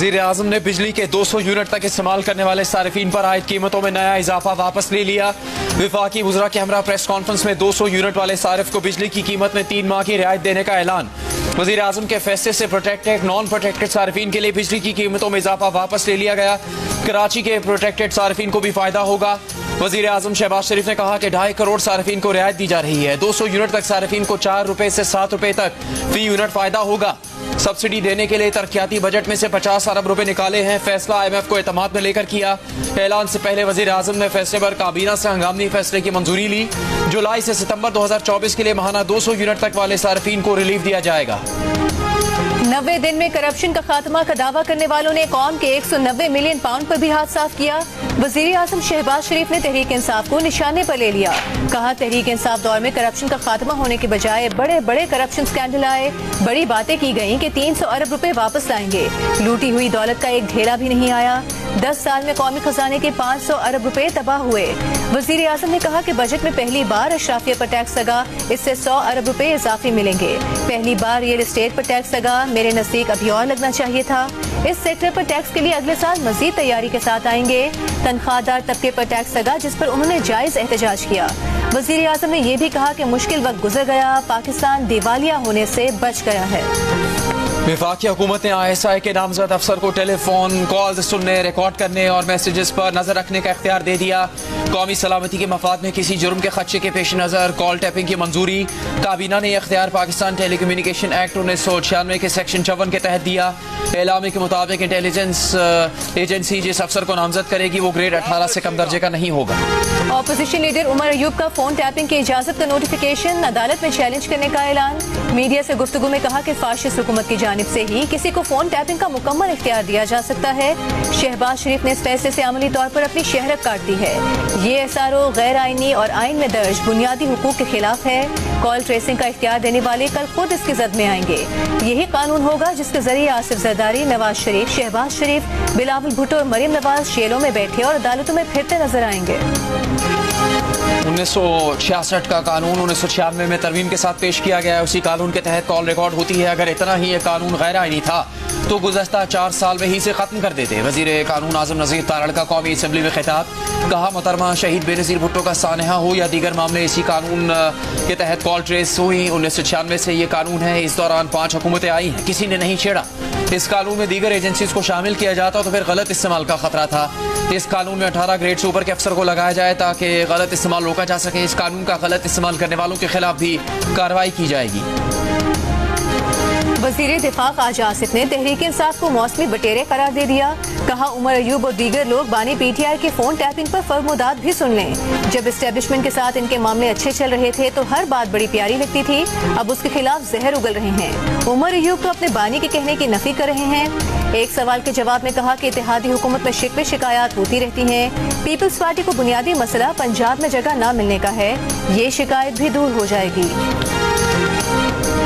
वज़ीर आज़म ने बिजली के 200 यूनिट तक इस्तेमाल करने वाले सारिफीन पर आयद कीमतों में नया इजाफा वापस ले लिया। विफाकी वज़रा के हमरा प्रेस कॉन्फ्रेंस में 200 यूनिट वाले सारिफ को बिजली की कीमत में 3 माह की रियायत देने का ऐलान। वज़ीर आज़म के फैसले से प्रोटेक्टेड नॉन प्रोटेक्टेड सारिफीन के लिए बिजली की कीमतों में इजाफा वापस ले लिया गया। कराची के प्रोटेक्टेड सारिफीन को भी फायदा होगा। वज़ीर आज़म शहबाज शरीफ ने कहा कि 2.5 करोड़ सारिफीन को रियायत दी जा रही है। 200 यूनिट तक सारिफीन को 4 रुपए से 7 रुपए तक फी यूनिट फायदा होगा। सब्सिडी देने के लिए तरक्याती बजट में से 50 अरब रुपए निकाले हैं। फैसला IMF को एतमाद में लेकर किया। ऐलान से पहले वज़ीर आज़म ने फैसले पर काबीना से हंगामी फैसले की मंजूरी ली। जुलाई से सितंबर 2024 के लिए माहाना 200 यूनिट तक वाले सारिफीन को रिलीफ दिया जाएगा। 90 दिन में करप्शन का खात्मा का दावा करने वालों ने कौम के 190 मिलियन पाउंड पर भी हाथ साफ किया। वज़ीर आज़म शहबाज शरीफ ने तहरीक इंसाफ को निशाने पर ले लिया। कहा, तहरीक इंसाफ दौर में करप्शन का खात्मा होने के बजाय बड़े बड़े करप्शन स्कैंडल आए। बड़ी बातें की गयी कि 300 अरब रुपए वापस लाएंगे। लूटी हुई दौलत का एक ढेला भी नहीं आया। 10 साल में कौमी खजाने के 500 अरब रुपए तबाह हुए। वज़ीर आज़म ने कहा कि बजट में पहली बार अशराफिया पर टैक्स लगा। इससे 100 अरब रुपए इजाफी मिलेंगे। पहली बार रियल एस्टेट पर टैक्स लगा। मेरे नजदीक अभी और लगना चाहिए था। इस सेक्टर पर टैक्स के लिए अगले साल मजीद तैयारी के साथ आएंगे। तनख्वाहदार तबके पर टैक्स लगा, जिस पर उन्होंने जायज एहतजाज किया। वज़ीर आज़म ने यह भी कहा कि मुश्किल वक्त गुजर गया, पाकिस्तान दिवालिया होने से बच गया है। वफाकी हुकूमत ने ISI के नामजद अफसर को टेलीफोन कॉल सुनने, रिकॉर्ड करने और मैसेजेस पर नजर रखने का इख्तियार दे दिया। कौमी सलामती के मफाद में किसी जुर्म के खदशे के पेश नजर कॉल टैपिंग की मंजूरी। काबीना ने यह इख्तियार पाकिस्तान टेली कम्युनिकेशन एक्ट 1996 के सेक्शन 54 के तहत दिया। एलामे के मुताबिक इंटेलिजेंस एजेंसी जिस अफसर को नामजद करेगी वो ग्रेड 18 से कम दर्जे का नहीं होगा। ऑपोजिशन लीडर उमर अयूब का फोन टैपिंग की इजाजत का नोटिफिकेशन अदालत में चैलेंज करने का ऐलान। मीडिया से गुफ्तगू में कहा कि फाशिस्ट हुकूमत की जानिब से ही किसी को फोन टैपिंग का मुकम्मल इख्तियार दिया जा सकता है। शहबाज शरीफ ने इस फैसले से अमली तौर पर अपनी शहरत काट दी है। ये SRO गैर आईनी और आइन में दर्ज बुनियादी हुकूक के खिलाफ है। कॉल ट्रेसिंग का इख्तियार देने वाले कल खुद इसकी जद में आएंगे। यही कानून होगा जिसके जरिए आसिफ जरदारी, नवाज शरीफ, शहबाज शरीफ, बिलावल भुट्टो और मरियम नवाज जेलों में बैठे और अदालतों में फिरते नजर आएंगे। 1966 का कानून 1996 में तरमीम के साथ पेश किया गया है। उसी कानून के तहत कॉल रिकॉर्ड होती है। अगर इतना ही ये कानून गैर आईनी था तो गुज़श्ता 4 साल में ही इसे खत्म कर देते। वज़ीर कानून आज़म नज़ीर तारड़ का कौमी असम्बली में खिताब। कहा, मोहतरमा शहीद बेनज़ीर भुट्टो का सानहा हो या दीगर मामले, इसी कानून के तहत कॉल ट्रेस हुई। 1996 से ये कानून है। इस दौरान 5 हुकूमतें आई हैं, किसी ने नहीं छेड़ा। इस कानून में दीगर एजेंसीज को शामिल किया जाता तो फिर गलत इस्तेमाल का खतरा था। इस कानून में 18 ग्रेड से ऊपर के अफसर को लगाया जाए ताकि गलत इस्तेमाल रोका जा सके। इस कानून का गलत इस्तेमाल करने वालों के खिलाफ भी कार्रवाई की जाएगी। वज़ीर दिफा ख्वाजा आसिफ ने तहरीक इंसाफ को मौसमी बटेरे करार दे दिया। कहा, उमर अयूब और दीगर लोग बानी PTI के फोन टैपिंग पर फर्मोदाद भी सुन लें। जब एस्टेब्लिशमेंट के साथ इनके मामले अच्छे चल रहे थे तो हर बात बड़ी प्यारी लगती थी। अब उसके खिलाफ जहर उगल रहे हैं। उमर अयूब तो अपने बानी के कहने की नफी कर रहे हैं। एक सवाल के जवाब में कहा कि इत्तेहादी हुकूमत में शिकवे शिकायत होती रहती हैं। पीपल्स पार्टी को बुनियादी मसला पंजाब में जगह न मिलने का है। ये शिकायत भी दूर हो जाएगी।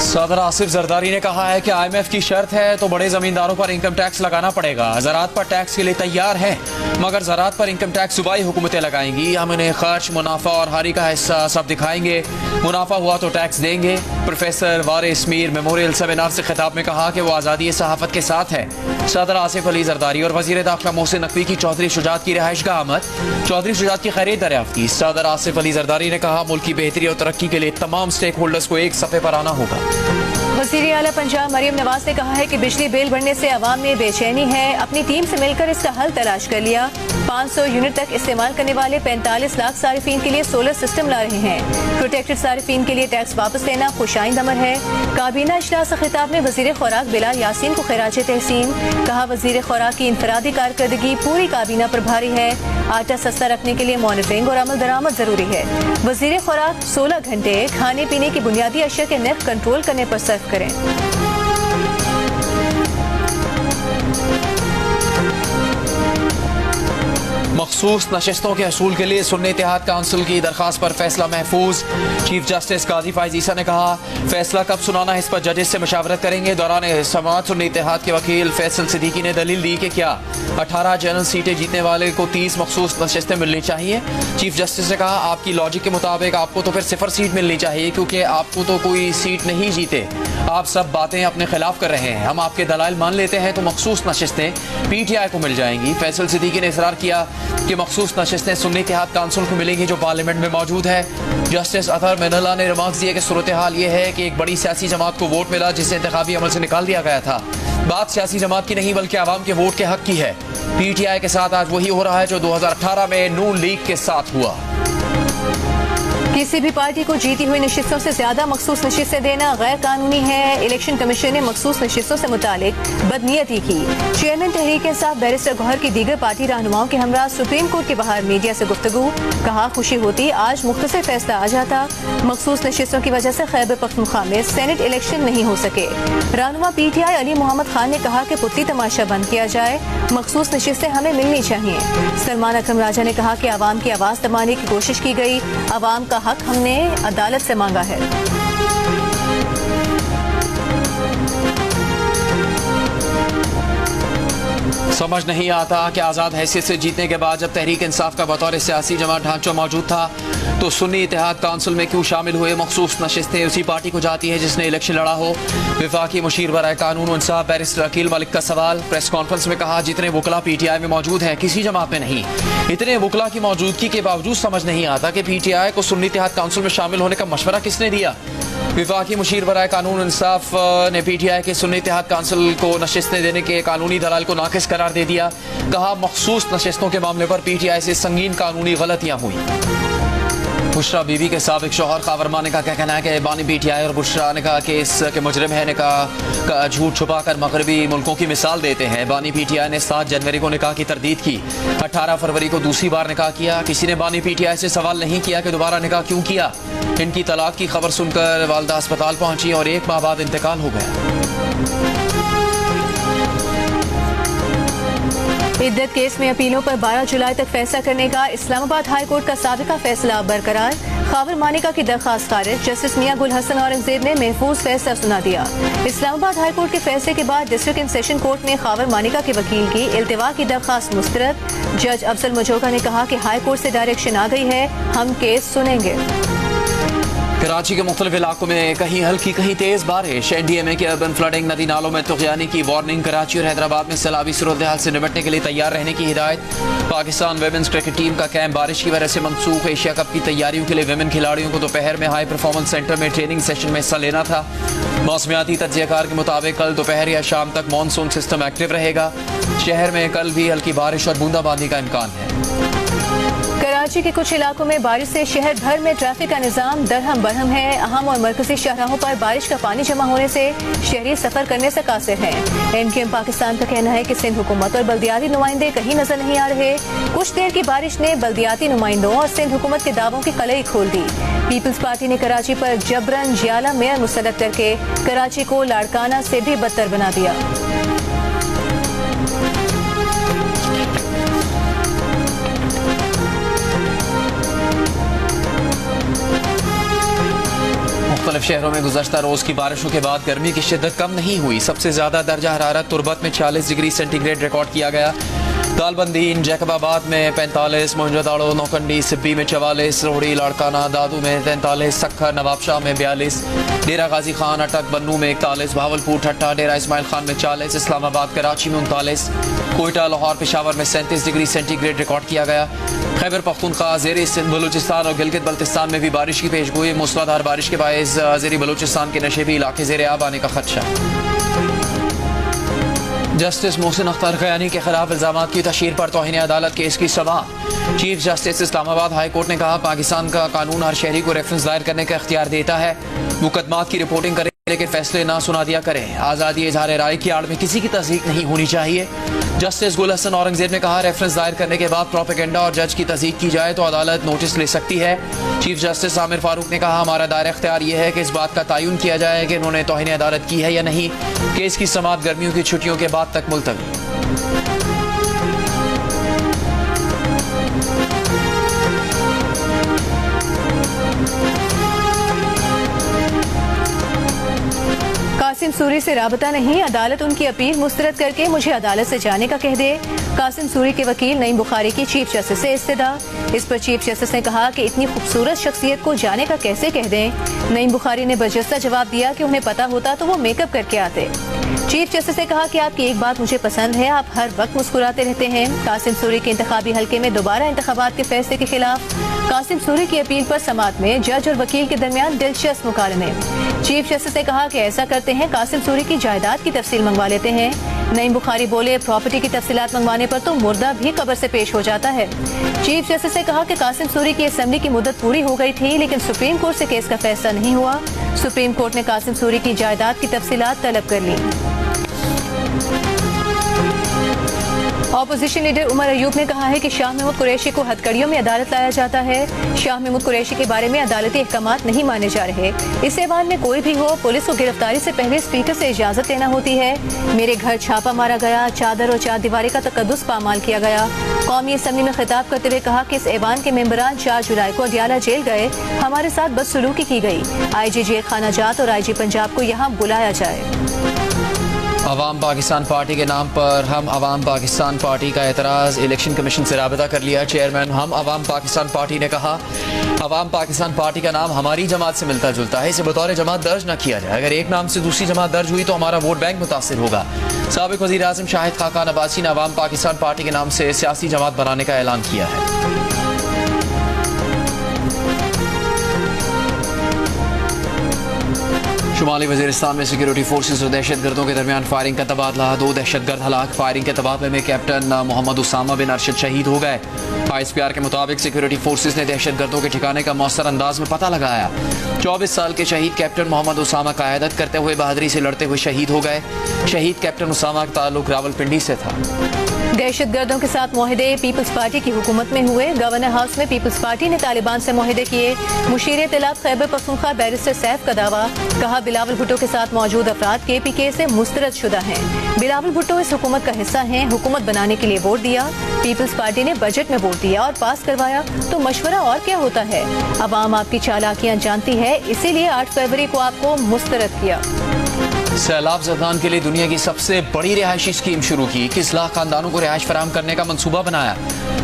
सदर आसिफ जरदारी ने कहा है कि IMF की शर्त है तो बड़े जमींदारों पर इनकम टैक्स लगाना पड़ेगा। ज़राअत पर टैक्स के लिए तैयार हैं, मगर ज़राअत पर इनकम टैक्स सूबाई हुकूमतें लगाएंगी। हम इन्हें खर्च, मुनाफा और हारी का हिस्सा सब दिखाएंगे। मुनाफा हुआ तो टैक्स देंगे। प्रोफेसर वारिस मीर मेमोरियल सेमिनार से खिताब में कहा कि वो आज़ादी सहाफ़त के साथ है। सदर आसिफ अली जरदारी और वज़ीर दाखिला मोहसिन नकवी की चौधरी शुजात की रिहाइश का आमद। चौधरी शुजात की खैरियत दरियाफ्त की। सदर आसिफ अली जरदारी ने कहा, मुल्क की बेहतरी और तरक्की के लिए तमाम स्टेक होल्डर्स को एक सफ़े पर आना होगा। वज़ीर आला पंजाब मरियम नवाज ने कहा है कि बिजली बिल बढ़ने से अवाम में बेचैनी है। अपनी टीम से मिलकर इसका हल तलाश कर लिया। 500 यूनिट तक इस्तेमाल करने वाले 45 लाख सारिफीन के लिए सोलर सिस्टम ला रहे हैं। प्रोटेक्टेड सारिफीन के लिए टैक्स वापस लेना खुशाइंद अमर है। काबीना इजलास से खिताब में वज़ीर खुराक बिलाल यासीन को खिराज तहसीन। कहा, वज़ीर खुराक की इनफरादी कारकर्दगी पूरी काबीना पर भारी है। आटा सस्ता रखने के लिए मॉनिटरिंग और अमल दरामद जरूरी है। वज़ीर खुराक 16 घंटे खाने पीने की बुनियादी अशिया के नर्ख कंट्रोल करने पर सर्फ करें। मखसूस नशिस्तों के हसूल के लिए सुन्नी इत्तेहाद काउंसिल की दरख्वास्त पर फैसला महफूज। चीफ जस्टिस काजी फायज ईसा ने कहा फैसला कब सुनाना है इस पर जजेस से मशावरत करेंगे। दौरान समाअत सुन्नी इत्तेहाद के वकील फैसल सिद्दीकी ने दलील दी कि क्या 18 जनरल सीटें जीतने वाले को 30 मखसूस नशिस्तें मिलनी चाहिए। चीफ जस्टिस ने कहा आपकी लॉजिक के मुताबिक आपको तो फिर 0 सीट मिलनी चाहिए क्योंकि आपको तो कोई सीट नहीं जीते। आप सब बातें अपने खिलाफ कर रहे हैं। हम आपके दलाइल मान लेते हैं तो मखसूस नशिस्तें PTI को मिल जाएंगी। फैसल सिद्दीकी ने इसरार किया कि मखसूस नशिस्तें सुन्नी इत्तेहाद काउंसिल को मिलेंगी जो पार्लियामेंट में मौजूद है। जस्टिस अतहर मिनल्ला ने रिमार्क्स दिए कि सूरत हाल ये है कि एक बड़ी सियासी जमात को वोट मिला जिसे इंतखाबी अमल से निकाल दिया गया था। बात सियासी जमात की नहीं बल्कि आवाम के वोट के हक की है। PTI के साथ आज वही हो रहा है जो 2018 में नून लीग के साथ हुआ। किसी भी पार्टी को जीती हुई नशिस्तों से ज्यादा मखसूस नशिस्तें देना गैर कानूनी है। इलेक्शन कमीशन ने मखसूस नशिस्तों से मुतालिक बदनीयती की। चेयरमैन तहरीक इंसाफ बैरिस्टर गौहर की दीगर पार्टी रहनुमाओं के हमरा सुप्रीम कोर्ट के बाहर मीडिया से गुफ्तगू। कहा खुशी होती आज मुख्तसर फैसला आ जाता। मखसूस नशिस्तों की वजह से खैबर पख्तूनख्वा में सेनेट इलेक्शन नहीं हो सके। रहनुमा PTI अली मोहम्मद खान ने कहा कि पुतली तमाशा बंद किया जाए। मखसूस नशिस्तें हमें मिलनी चाहिए। सलमान अकरम राजा ने कहा कि आवाम की आवाज दबाने की कोशिश की गई। आवाम का हक हमने अदालत से मांगा है। समझ नहीं आता कि आज़ाद हैसियत से जीतने के बाद जब तहरीक इंसाफ का बतौर सियासी जमात ढांचा मौजूद था तो सुन्नी इत्तेहाद काउंसिल में क्यों शामिल हुए। मखसूस नशिस्तें उसी पार्टी को जाती है जिसने इलेक्शन लड़ा हो। विफाकी मुशीर बराए कानून और इंसाफ बैरिस्टर अकील मलिक का सवाल। प्रेस कॉन्फ्रेंस में कहा जितने वकला PTI में मौजूद हैं किसी जमात में नहीं। इतने वकला की मौजूदगी के बावजूद समझ नहीं आता कि PTI को सुन्नी इत्तेहाद काउंसिल में शामिल होने का मशवरा किसने दिया। विफाकी मुशीर बराए कानून इंसाफ ने PTI के सुन्नी इत्तेहाद काउंसिल को नशिस्तें देने के कानूनी दलाल को नाकिस करार दे दिया। कहा मखसूस नशिस्तों के मामले पर PTI से संगीन कानूनी गलतियां हुई। बुशरा बीबी के साबिक शौहर खावर माने का क्या कहना है कि बानी PTI और बुशरा ने कहा कि इसके मुजरिम है निकाह का झूठ छुपाकर मगरबी मुल्कों की मिसाल देते हैं। बानी PTI ने 7 जनवरी को निकाह की तरदीद की। 18 फरवरी को दूसरी बार निकाह किया। किसी ने बानी PTI से सवाल नहीं किया कि दोबारा निकाह क्यों किया। इनकी तलाक की खबर सुनकर वालदा अस्पताल पहुंची और 1 माह बाद इंतकाल हो गया। इद्दत केस में अपीलों पर 12 जुलाई तक फैसला करने का इस्लामाबाद हाई कोर्ट का साबिका फैसला बरकरार। खावर मानिका की दरखास्त खारिज। जस्टिस मियां गुल हसन औरंगजेब ने महफूज फैसला सुना दिया। इस्लामाबाद हाई कोर्ट के फैसले के बाद डिस्ट्रिक्ट एंड सेशन कोर्ट ने खावर मानिका के वकील की इल्तिवा की दरखास्त मुस्तरद। जज अफजल मजोका ने कहा कि हाई कोर्ट से डायरेक्शन आ गई है, हम केस सुनेंगे। कराची के मुख्तलिफ इलाकों में कहीं हल्की कहीं तेज बारिश। NDMA के अर्बन फ्लडिंग नदी नालों में तुग़यानी की वार्निंग। कराची और हैदराबाद में सैलाबी सूरत हाल से निपटने के लिए तैयार रहने की हिदायत। पाकिस्तान वेमेंस क्रिकेट टीम का कैंप बारिश की वजह से मनसूख। एशिया कप की तैयारियों के लिए वेमेन खिलाड़ियों को दोपहर में हाई परफॉर्मेंस सेंटर में ट्रेनिंग सेशन में हिस्सा लेना था। मौसमियाती तज्ज़ियाकार के मुताबिक कल दोपहर या शाम तक मानसून सिस्टम एक्टिव रहेगा। शहर में कल भी हल्की बारिश और बूंदाबांदी का इम्कान है। कराची के कुछ इलाकों में बारिश से शहर भर में ट्रैफिक का निजाम दरहम बरहम है। अहम और मरकजी शाहराहों पर बारिश का पानी जमा होने से शहरी सफर करने से कासिर हैं। MKM पाकिस्तान का कहना है कि सिंध हुकूमत और बल्दियाती नुमाइंदे कहीं नजर नहीं आ रहे। कुछ देर की बारिश ने बल्दियाती नुमाइंदों और सिंध हुकूमत के दावों की कलई खोल दी। पीपल्स पार्टी ने कराची पर जबरन जियाला मेयर मुसल्लत करके कराची को लाड़काना से भी बदतर बना दिया। मुख्तलिफ शहरों में गुज़श्ता रोज़ की बारिशों के बाद गर्मी की शिद्दत कम नहीं हुई। सबसे ज़्यादा दर्जा हरारत तुरबत में 40 डिग्री सेंटीग्रेड रिकॉर्ड किया गया। दालबंदीन जैकबाबाद में 45, मोहनजोदाड़ो नौकंडी सिब्बी में 44, रोहड़ी लाड़काना दादू में 43, सखर नवाबशाह में 42, डेरा गाजी खान अटक बन्नू में 41, भावलपुर ठट्टा डेरा इस्माइल खान में 40, इस्लामाबाद कराची में 39, कोयटा लाहौर पेशावर में 37 डिग्री सेंटीग्रेड रिकॉर्ड किया गया। खैबर पख्तूनख्वा ज़ेरी सिंध बलूचिस्तान और गिलगित बल्तिस्तान में भी बारिश की पेशगोई। मूसलाधार बारिश के बायस ज़ेरी बलूचिस्तान के नशेबी इलाके ज़ेरे आब आने का खदशा। जस्टिस मोहसिन अख्तर खयानी के खिलाफ इल्जामात की तशहीर पर तौहीन अदालत केस की समाअत। Chief justice Islamabad high court ने कहा पाकिस्तान का कानून हर शहरी को रेफरेंस दायर करने का इख्तियार देता है। मुकदमात की रिपोर्टिंग करें लेकिन फैसले ना सुना दिया करें। आज़ादी इजहार राय की आड़ में किसी की तस्दीक नहीं होनी चाहिए। जस्टिस गुल हसन औरंगजेब ने कहा रेफरेंस दायर करने के बाद प्रोपेगेंडा और जज की तस्दीक की जाए तो अदालत नोटिस ले सकती है। चीफ जस्टिस आमिर फारूक ने कहा हमारा दायरा इख्तियार यह है कि इस बात का तयन किया जाए कि इन्होंने तौहीन अदालत की है या नहीं। केस की समाअत गर्मियों की छुट्टियों के बाद तक मुलतवी। कासिम सूरी से राबता नहीं, अदालत उनकी अपील मुस्तरद करके मुझे अदालत से जाने का कह दे। कासिम सूरी के वकील नईम बुखारी की चीफ जस्टिस से इस्तदा। इस पर चीफ जस्टिस ने कहा कि इतनी खूबसूरत शख्सियत को जाने का कैसे कह दें। नईम बुखारी ने बर्जस्ता जवाब दिया कि उन्हें पता होता तो वो मेकअप करके आते। चीफ जस्टिस ने कहा कि आपकी एक बात मुझे पसंद है, आप हर वक्त मुस्कुराते रहते हैं। कासिम सूरी के इंतखाबी हल्के में दोबारा इंतखाबात के फैसले के खिलाफ कासिम सूरी की अपील पर समाअत में जज और वकील के दरमियान दिलचस्प मुकालमे। चीफ जस्टिस ने कहा कि ऐसा करते हैं कासिम सूरी की जायदाद की तफसील मंगवा लेते हैं। नईम बुखारी बोले, प्रॉपर्टी की तफसीलात मंगवाने पर तो मुर्दा भी कब्र से पेश हो जाता है। चीफ जस्टिस ने कहा कि कासिम सूरी की असेंबली की मुद्दत पूरी हो गई थी, लेकिन सुप्रीम कोर्ट से केस का फैसला नहीं हुआ। सुप्रीम कोर्ट ने कासिम सूरी की जायदाद की तफसीलात तलब कर ली। ऑपोजिशन लीडर उमर अयूब ने कहा है कि शाह महमूद कुरैशी को हथकड़ियों में अदालत लाया जाता है। शाह महमूद कुरैशी के बारे में अदालती अहकामात नहीं माने जा रहे। इस ऐवान में कोई भी हो, पुलिस को गिरफ्तारी से पहले स्पीकर से इजाजत लेना होती है। मेरे घर छापा मारा गया, चादर और चार दीवारी का तकद्दुस पामाल किया गया। कौमी असम्बली में खिताब करते हुए कहा कि इस ऐवान के मेंबरान 4 जुलाई को अडियाला जेल गए, हमारे साथ बदसलूकी की गई। IG जेल खाना जात और IG पंजाब को यहाँ बुलाया जाए। अवाम पाकिस्तान पार्टी के नाम पर हम अवाम पाकिस्तान पार्टी का एतराज़, इलेक्शन कमीशन से राबता कर लिया। चेयरमैन हम अवाम पाकिस्तान पार्टी ने कहा, अवाम पाकिस्तान पार्टी का नाम हमारी जमात से मिलता जुलता है, इसे बतौर जमात दर्ज न किया जाए। अगर एक नाम से दूसरी जमात दर्ज हुई तो हमारा वोट बैंक मुतासिर होगा। साबिक वज़ीर आज़म शाहिद खाकान अब्बासी ने अवाम पाकिस्तान पार्टी के नाम से सियासी जमात बनाने का ऐलान किया है। शुमाली वज़ीरिस्तान में सिक्योरिटी फोर्सेस और दहशत गर्दों के दरमियान फायरिंग का तबादला, 2 दहशत गर्द हलाक। फायरिंग के तबादले में कैप्टन मोहम्मद उसामा बिन अरशद शहीद हो गए। ISPR के मुताबिक सिक्योरिटी फोर्सेस ने दहशत गर्दों के ठिकाने का मौसर अंदाज में पता लगाया। 24 साल के शहीद कैप्टन मोहम्मद उसामा क़यादत करते हुए बहादुरी से लड़ते हुए शहीद हो गए। शहीद कैप्टन उसामा का ताल्लुक रावलपिंडी से था। दहशत गर्दों के साथ मुआहदे पीपल्स पार्टी की हुकूमत में हुए। गवर्नर हाउस में पीपल्स पार्टी ने तालिबान से मुआहदे किए। मुशीर इत्तलात खैबर पख्तूनख्वा बैरिस्टर सैफ का दावा, कहा बिलावल भुट्टो के साथ मौजूद अफराद KPK से मुस्तरद शुदा हैं। बिलावल भुट्टो इस हुकूमत का हिस्सा हैं, हुकूमत बनाने के लिए वोट दिया। पीपल्स पार्टी ने बजट में वोट दिया और पास करवाया, तो मशवरा और क्या होता है। अवाम आपकी चालाकियां जानती है, इसीलिए 8 फरवरी को आपको मुस्तरद किया। सैलाब ज़दान के लिए दुनिया की सबसे बड़ी रिहायशी स्कीम शुरू की। 21 लाख खानदानों को रिहाइश फराहम करने का मंसूबा बनाया।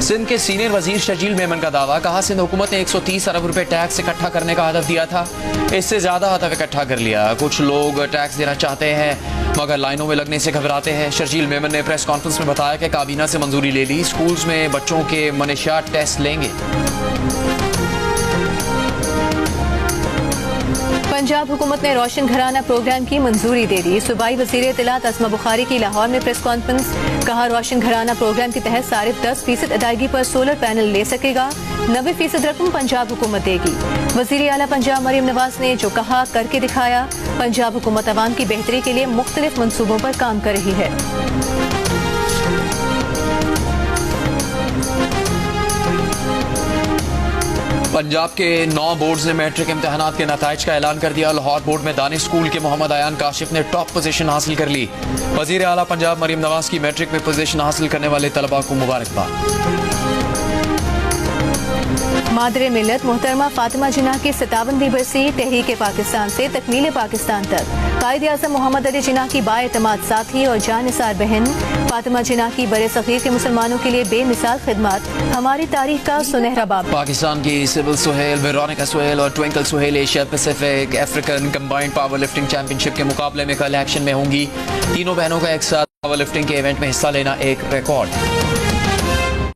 सिंध के सीनियर वजीर शजील मेमन का दावा, कहा सिंध हुकूमत ने 130 अरब रुपए टैक्स इकट्ठा करने का हदफ दिया था, इससे ज्यादा हदफ इकट्ठा कर लिया। कुछ लोग टैक्स देना चाहते हैं मगर लाइनों में लगने से घबराते हैं। शजील मेमन ने प्रेस कॉन्फ्रेंस में बताया कि काबीना से मंजूरी ले ली, स्कूल्स में बच्चों के मनशियात टेस्ट लेंगे। पंजाब हुकूमत ने रोशन घराना प्रोग्राम की मंजूरी दे दी। सूबाई वज़ीर इत्तलात अस्मा बुखारी की लाहौर में प्रेस कॉन्फ्रेंस, कहा रोशन घराना प्रोग्राम के तहत सारिफ 10% अदायगी पर सोलर पैनल ले सकेगा, 90% रकम पंजाब हुकूमत देगी। वज़ीर आला पंजाब मरीम नवाज ने जो कहा करके दिखाया। पंजाब हुकूमत अवाम की बेहतरी के लिए मुख्तलिफ मनसूबों पर काम कर रही है। पंजाब के 9 बोर्ड्स ने मैट्रिक इम्तहानात के नताइज का ऐलान कर दिया। लाहौर बोर्ड में दानिश स्कूल के मोहम्मद आयान काशिफ ने टॉप पोजीशन हासिल कर ली। वज़ीर आला पंजाब मरीम नवाज की मैट्रिक में पोजीशन हासिल करने वाले तलबा को मुबारकबाद। मादरे मिल्लत मोहतरमा फातिमा जिन्ना की 57वीं बरसी, तहरीक पाकिस्तान से तकमील पाकिस्तान तक। कायदे आज़म मोहम्मद अली जिन्ना की बाएतमाद साथी और जानिसार बहन। फातिमा जिन्ना की बड़े सग़ीर के मुसलमानों के लिए बेमिसाल खिदमत, हमारी तारीख का सुनहरा बाब। पाकिस्तान की सिविल सुहेल, वेरोनिका सुहेल और Twinkle Suhail Asia Pacific African combined powerlifting championship के मुकाबले में कल एक्शन में होंगी। तीनों बहनों का एक साथ पावर लिफ्टिंग के इवेंट में हिस्सा लेना एक रिकॉर्ड।